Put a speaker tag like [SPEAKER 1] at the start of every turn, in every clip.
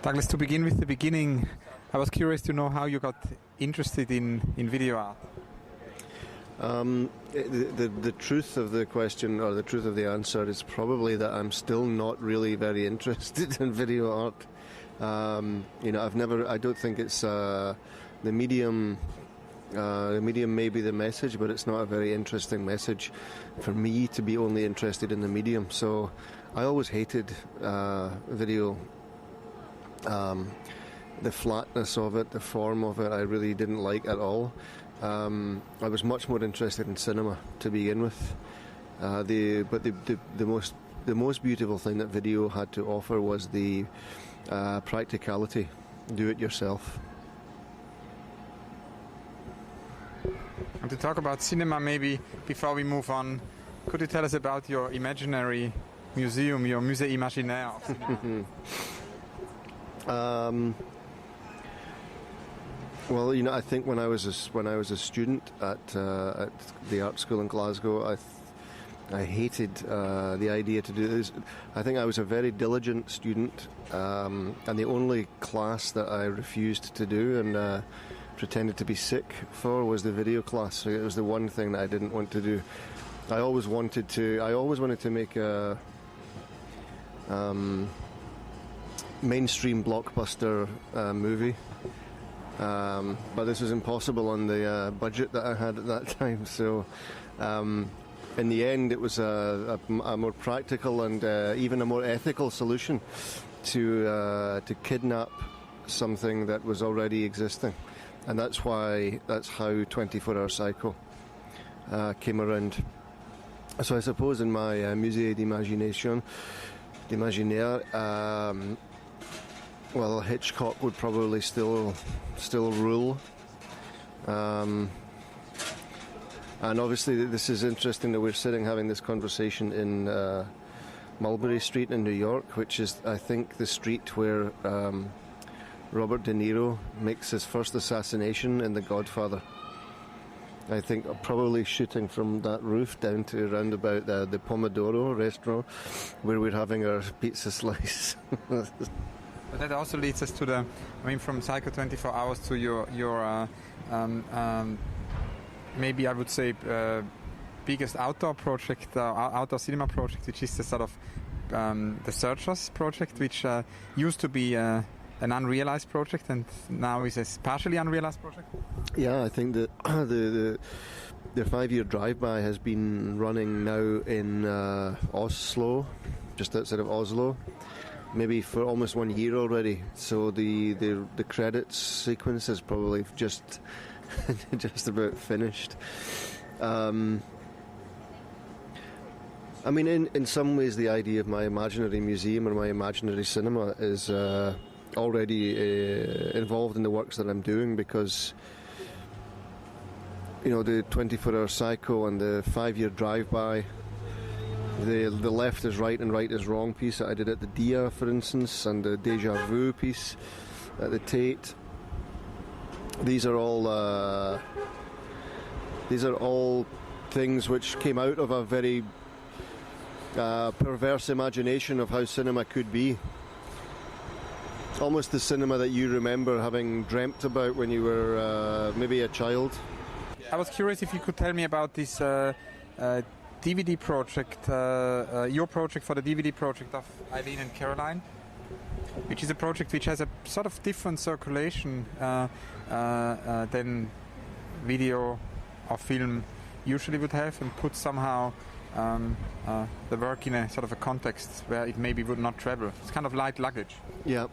[SPEAKER 1] Douglas, to begin with the beginning, I was curious to know how you got interested in video art.
[SPEAKER 2] The truth of the question, or the truth of the answer, is probably that I'm still not really very interested in video art. I don't think it's the medium. The medium may be the message, but it's not a very interesting message for me to be only interested in the medium. So I always hated video. The flatness of it, the form of it, I really didn't like at all. I was much more interested in cinema to begin with. The most beautiful thing that video had to offer was the practicality. Do it yourself.
[SPEAKER 1] And to talk about cinema, maybe before we move on, could you tell us about your imaginary museum, your musée imaginaire of cinema?
[SPEAKER 2] Well, I think when I was a student at the art school in Glasgow, I hated the idea to do this. I think I was a very diligent student, and the only class that I refused to do and pretended to be sick for was the video class. So it was the one thing that I didn't want to do. I always wanted to make a mainstream blockbuster movie, but this was impossible on the budget that I had at that time. So in the end, it was a more practical and even a more ethical solution to kidnap something that was already existing, and that's how 24-Hour Psycho came around. So I suppose in my Musée d'Imaginaire, well, Hitchcock would probably still rule, and obviously this is interesting that we're sitting having this conversation in Mulberry Street in New York, which is, I think, the street where Robert De Niro makes his first assassination in The Godfather. I think probably shooting from that roof down to around about the Pomodoro restaurant where we're having our pizza slice.
[SPEAKER 1] But that also leads us to from Psycho 24 Hours to your maybe I would say biggest outdoor project, outdoor cinema project, which is the sort of the Searchers project, which used to be an unrealized project and now is a partially unrealized project.
[SPEAKER 2] Yeah, I think that the 5-year drive-by has been running now in Oslo, just outside of Oslo, maybe for almost 1 year already. So the credits sequence is probably just about finished. I mean, in some ways, the idea of my imaginary museum or my imaginary cinema is already involved in the works that I'm doing, because the 24-Hour Psycho and the 5-year drive-by, the left is right and right is wrong piece that I did at the Dia, for instance, and the Deja Vu piece at the Tate. These are all things which came out of a very perverse imagination of how cinema could be. Almost the cinema that you remember having dreamt about when you were maybe a child.
[SPEAKER 1] I was curious if you could tell me about this DVD project, your project for the DVD project of Eileen and Caroline, which is a project which has a sort of different circulation than video or film usually would have, and put somehow the work in a sort of a context where it maybe would not travel. It's kind of light luggage.
[SPEAKER 2] Yeah,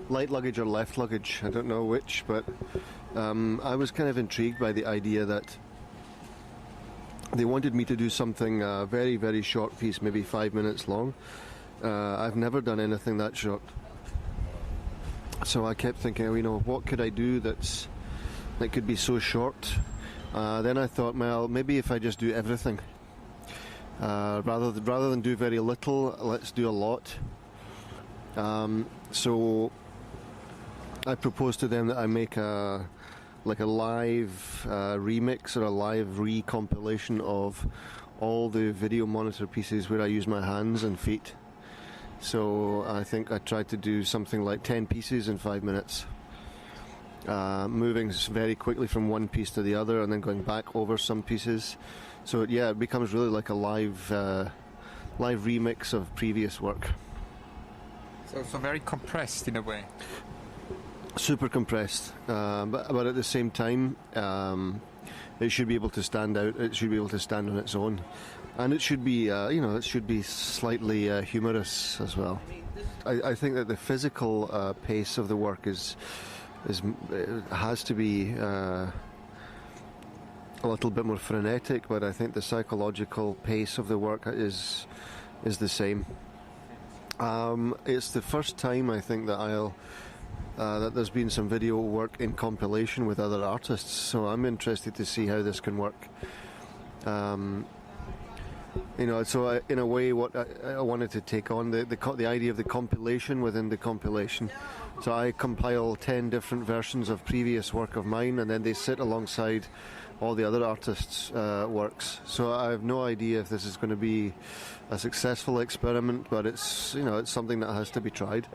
[SPEAKER 2] light luggage or left luggage, I don't know which, but I was kind of intrigued by the idea that they wanted me to do something very, very short piece, maybe 5 minutes long. I've never done anything that short. So I kept thinking, what could I do that could be so short? Then I thought, well, maybe if I just do everything. Rather than do very little, let's do a lot. So I proposed to them that I make a live remix or a live recompilation of all the video monitor pieces where I use my hands and feet. So I think I tried to do something like 10 pieces in 5 minutes, moving very quickly from one piece to the other and then going back over some pieces. So yeah, it becomes really like a live remix of previous work.
[SPEAKER 1] So very compressed in a way.
[SPEAKER 2] Super compressed, but at the same time, it should be able to stand out. It should be able to stand on its own, and it should be, it should be slightly humorous as well. I think that the physical pace of the work has to be a little bit more frenetic, but I think the psychological pace of the work is the same. It's the first time I think that that there's been some video work in compilation with other artists, so I'm interested to see how this can work. So in a way, what I wanted to take on the idea of the compilation within the compilation. So I compile 10 different versions of previous work of mine, and then they sit alongside all the other artists' works. So I have no idea if this is going to be a successful experiment, but it's something that has to be tried.